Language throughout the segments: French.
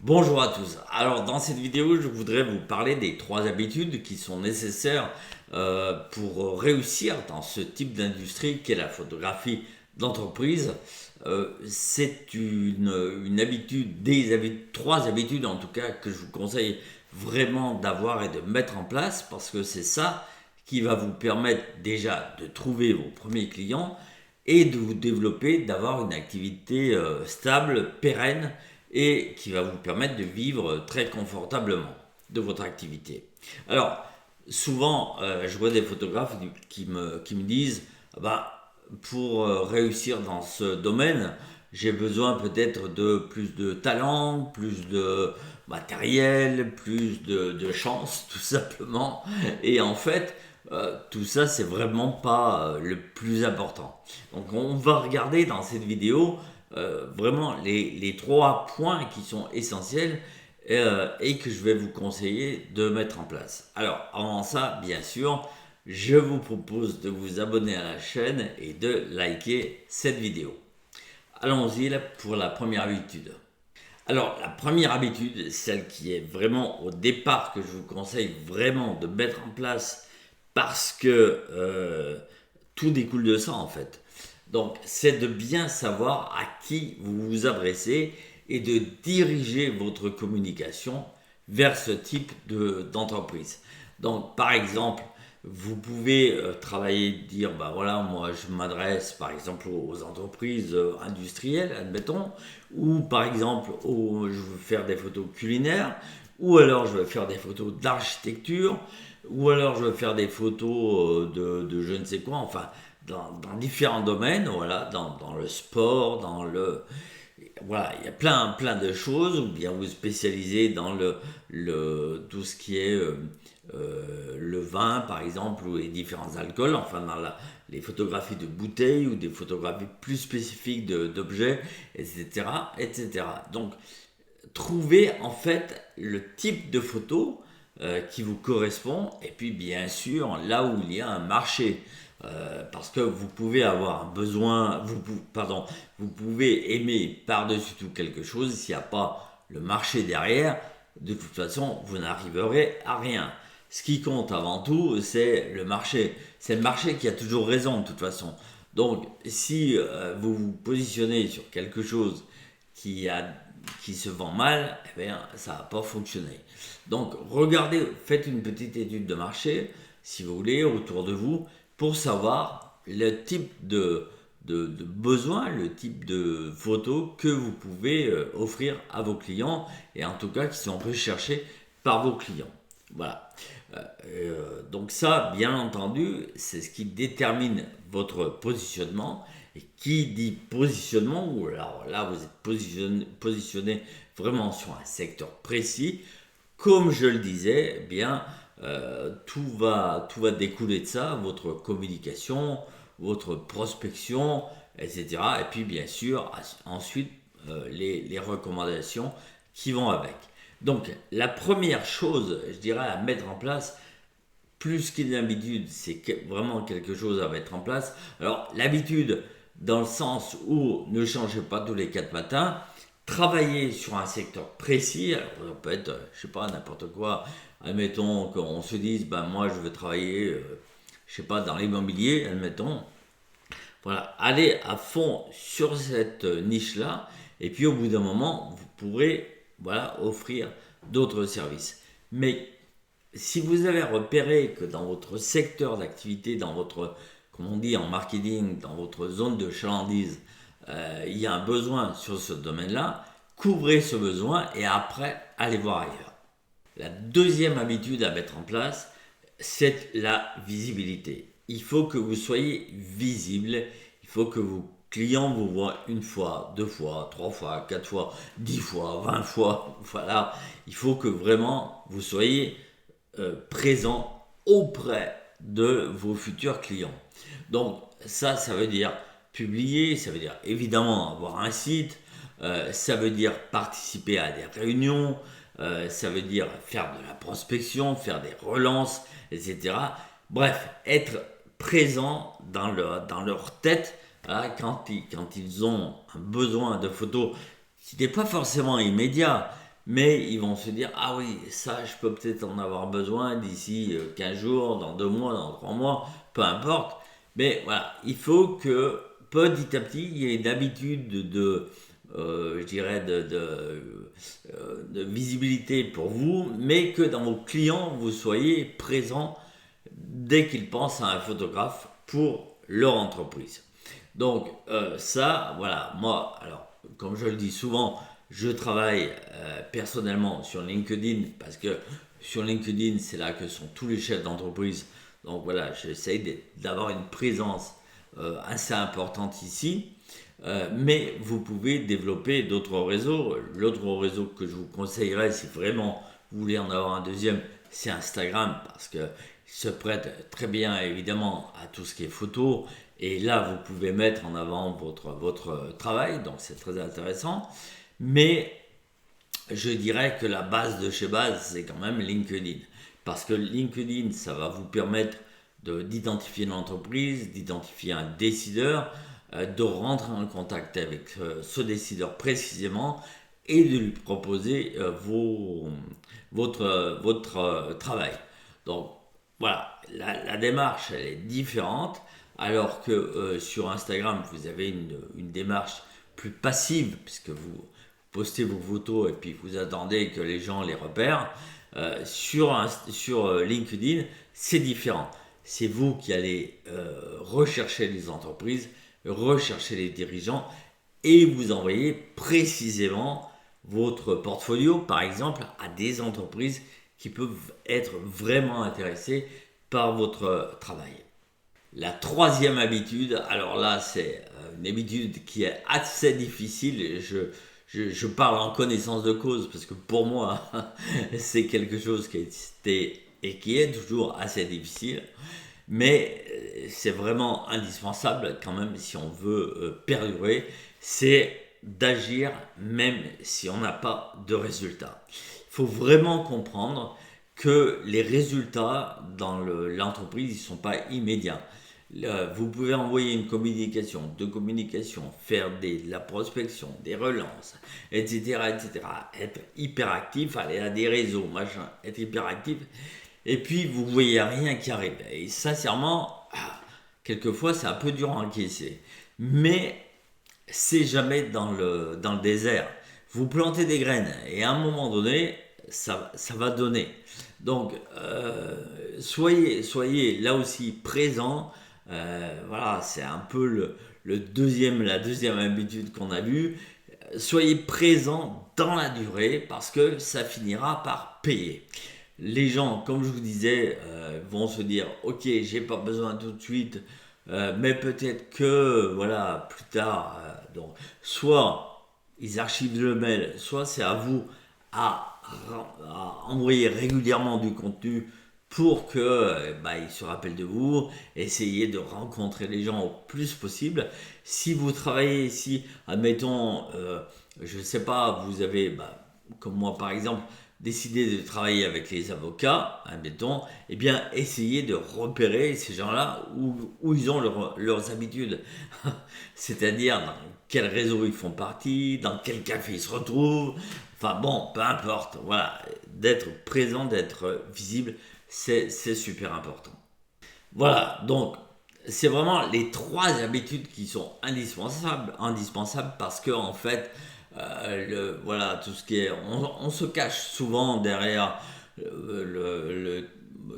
Bonjour à tous. Alors dans cette vidéo, je voudrais vous parler des 3 habitudes qui sont nécessaires pour réussir dans ce type d'industrie qu'est la photographie d'entreprise. C'est une habitude, 3 habitudes en tout cas que je vous conseille vraiment d'avoir et de mettre en place parce que c'est ça qui va vous permettre déjà de trouver vos premiers clients et de vous développer, d'avoir une activité stable, pérenne et qui va vous permettre de vivre très confortablement de votre activité. Alors, souvent, je vois des photographes qui me disent bah, pour réussir dans ce domaine, j'ai besoin peut-être de plus de talent, plus de matériel, plus de chance, tout simplement. Et en fait, tout ça, c'est vraiment pas le plus important. Donc, on va regarder dans cette vidéo vraiment les 3 points qui sont essentiels et que je vais vous conseiller de mettre en place. Alors, avant ça, bien sûr, je vous propose de vous abonner à la chaîne et de liker cette vidéo. Allons-y là pour la première habitude. Alors, la première habitude, celle qui est vraiment au départ que je vous conseille vraiment de mettre en place parce que tout découle de ça en fait. Donc, c'est de bien savoir à qui vous vous adressez et de diriger votre communication vers ce type d'entreprise. Donc, par exemple, vous pouvez travailler, dire, bah voilà, moi je m'adresse par exemple aux entreprises industrielles, admettons, ou par exemple, je veux faire des photos culinaires, ou alors je veux faire des photos d'architecture, ou alors je veux faire des photos de je ne sais quoi, enfin, dans différents domaines, voilà, dans le sport, voilà, il y a plein de choses, ou bien vous spécialisez dans tout ce qui est le vin, par exemple, ou les différents alcools, enfin les photographies de bouteilles ou des photographies plus spécifiques d'objets, etc., etc. Donc, trouvez en fait le type de photo qui vous correspond, et puis bien sûr, là où il y a un marché. Parce que vous pouvez avoir un besoin, vous pouvez aimer par-dessus tout quelque chose, s'il n'y a pas le marché derrière, de toute façon, vous n'arriverez à rien. Ce qui compte avant tout, c'est le marché. C'est le marché qui a toujours raison, de toute façon. Donc, si vous vous positionnez sur quelque chose qui, a, qui se vend mal, eh bien, ça va pas fonctionner. Donc, regardez, faites une petite étude de marché, si vous voulez, autour de vous, pour savoir le type de besoin, le type de photos que vous pouvez offrir à vos clients et en tout cas qui sont recherchés par vos clients. Voilà. Donc ça, bien entendu, c'est ce qui détermine votre positionnement. Et qui dit positionnement, ou alors là vous êtes positionné vraiment sur un secteur précis, comme je le disais, eh bien, tout va découler de ça, votre communication, votre prospection, etc. Et puis bien sûr, ensuite, les recommandations qui vont avec. Donc, la première chose, je dirais, à mettre en place, plus qu'une habitude, c'est vraiment quelque chose à mettre en place. Alors, l'habitude, dans le sens où ne changez pas tous les 4 matins, travailler sur un secteur précis, alors ça peut être, je sais pas, n'importe quoi, admettons qu'on se dise, ben moi je veux travailler, je sais pas, dans l'immobilier, admettons, voilà, allez à fond sur cette niche-là, et puis au bout d'un moment, vous pourrez, voilà, offrir d'autres services. Mais si vous avez repéré que dans votre secteur d'activité, dans votre, comme on dit en marketing, dans votre zone de chalandise, il y a un besoin sur ce domaine-là, couvrez ce besoin et après, allez voir ailleurs. La deuxième habitude à mettre en place, c'est la visibilité. Il faut que vous soyez visible, il faut que vos clients vous voient 1 fois, 2 fois, 3 fois, 4 fois, 10 fois, 20 fois, voilà. Il faut que vraiment vous soyez présent auprès de vos futurs clients. Donc ça veut dire publier, ça veut dire évidemment avoir un site, ça veut dire participer à des réunions, ça veut dire faire de la prospection, faire des relances, etc. Bref, être présent dans leur tête hein, quand ils ont un besoin de photos qui n'est pas forcément immédiat, mais ils vont se dire, ah oui, ça, je peux peut-être en avoir besoin d'ici 15 jours, dans 2 mois, dans 3 mois, peu importe. Mais voilà, il faut que petit à petit, il y ait une habitude je dirais, de visibilité pour vous, mais que dans vos clients, vous soyez présent dès qu'ils pensent à un photographe pour leur entreprise. Donc ça, voilà, moi, alors, comme je le dis souvent, je travaille personnellement sur LinkedIn parce que sur LinkedIn, c'est là que sont tous les chefs d'entreprise. Donc voilà, j'essaye d'avoir une présence assez importante ici. Mais vous pouvez développer d'autres réseaux. L'autre réseau que je vous conseillerais, si vraiment vous voulez en avoir un deuxième, c'est Instagram parce que il se prête très bien évidemment à tout ce qui est photo. Et là, vous pouvez mettre en avant votre travail, donc c'est très intéressant. Mais je dirais que la base de chez base, c'est quand même LinkedIn. Parce que LinkedIn, ça va vous permettre d'identifier l'entreprise, d'identifier un décideur, de rentrer en contact avec ce décideur précisément et de lui proposer votre travail. Donc voilà, la démarche, elle est différente, alors que sur Instagram, vous avez une démarche plus passive, puisque vous postez vos photos et puis vous attendez que les gens les repèrent. Sur LinkedIn, c'est différent. C'est vous qui allez rechercher les entreprises, rechercher les dirigeants et vous envoyer précisément votre portfolio, par exemple, à des entreprises qui peuvent être vraiment intéressées par votre travail. La troisième habitude, alors là, c'est une habitude qui est assez difficile. Je parle en connaissance de cause parce que pour moi, c'est quelque chose qui était et qui est toujours assez difficile. Mais c'est vraiment indispensable quand même si on veut perdurer, c'est d'agir même si on n'a pas de résultats. Il faut vraiment comprendre que les résultats dans l'entreprise ne sont pas immédiats. Vous pouvez envoyer une communication, deux communications, faire de la prospection, des relances, etc., etc. Être hyperactif, aller à des réseaux, machin, être hyperactif. Et puis, vous voyez rien qui arrive. Et sincèrement, quelquefois, c'est un peu dur à encaisser. Mais c'est jamais dans le désert. Vous plantez des graines et à un moment donné, ça va donner. Donc, soyez là aussi présent. Voilà, c'est un peu la deuxième habitude qu'on a vue. Soyez présent dans la durée parce que ça finira par payer. Les gens, comme je vous disais, vont se dire ok, j'ai pas besoin tout de suite, mais peut-être que voilà plus tard. Donc, soit ils archivent le mail, soit c'est à vous à envoyer régulièrement du contenu pour que ils se rappellent de vous, essayez de rencontrer les gens au plus possible. Si vous travaillez ici, admettons, je ne sais pas, vous avez, comme moi par exemple, décidé de travailler avec les avocats, admettons, eh bien essayez de repérer ces gens-là où ils ont leurs habitudes. C'est-à-dire dans quel réseau ils font partie, dans quel café ils se retrouvent, enfin bon, peu importe, voilà, d'être présent, d'être visible, c'est super important. Voilà, donc c'est vraiment les trois habitudes qui sont indispensables parce que en fait, voilà, tout ce qui est, on se cache souvent derrière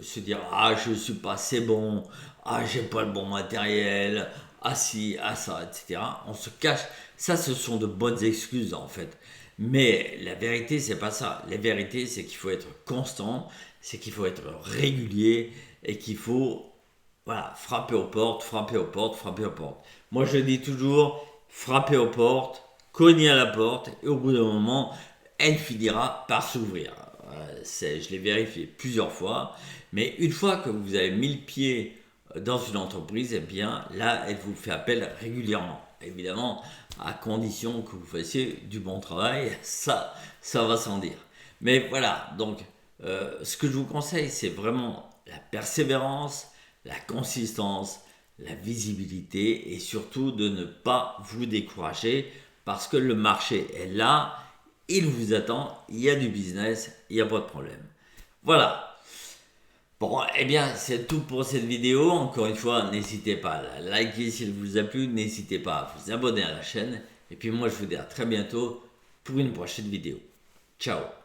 se dire ah je suis pas assez bon, ah j'ai pas le bon matériel, ah si, ah ça, etc. On se cache. Ça, ce sont de bonnes excuses en fait. Mais la vérité, c'est pas ça. La vérité, c'est qu'il faut être constant, c'est qu'il faut être régulier et qu'il faut voilà, frapper aux portes, frapper aux portes, frapper aux portes. Moi, je dis toujours, frapper aux portes, cogner à la porte, et au bout d'un moment, elle finira par s'ouvrir. Je l'ai vérifié plusieurs fois, mais une fois que vous avez mis le pied dans une entreprise, eh bien, là, elle vous fait appel régulièrement. Évidemment, à condition que vous fassiez du bon travail, ça va sans dire. Mais voilà, donc, ce que je vous conseille, c'est vraiment la persévérance, la consistance, la visibilité et surtout de ne pas vous décourager parce que le marché est là il vous attend, il y a du business, il n'y a pas de problème. Voilà. Bon, eh bien, c'est tout pour cette vidéo. Encore une fois, n'hésitez pas à la liker s'il vous a plu, n'hésitez pas à vous abonner à la chaîne. Et puis moi, je vous dis à très bientôt pour une prochaine vidéo. Ciao.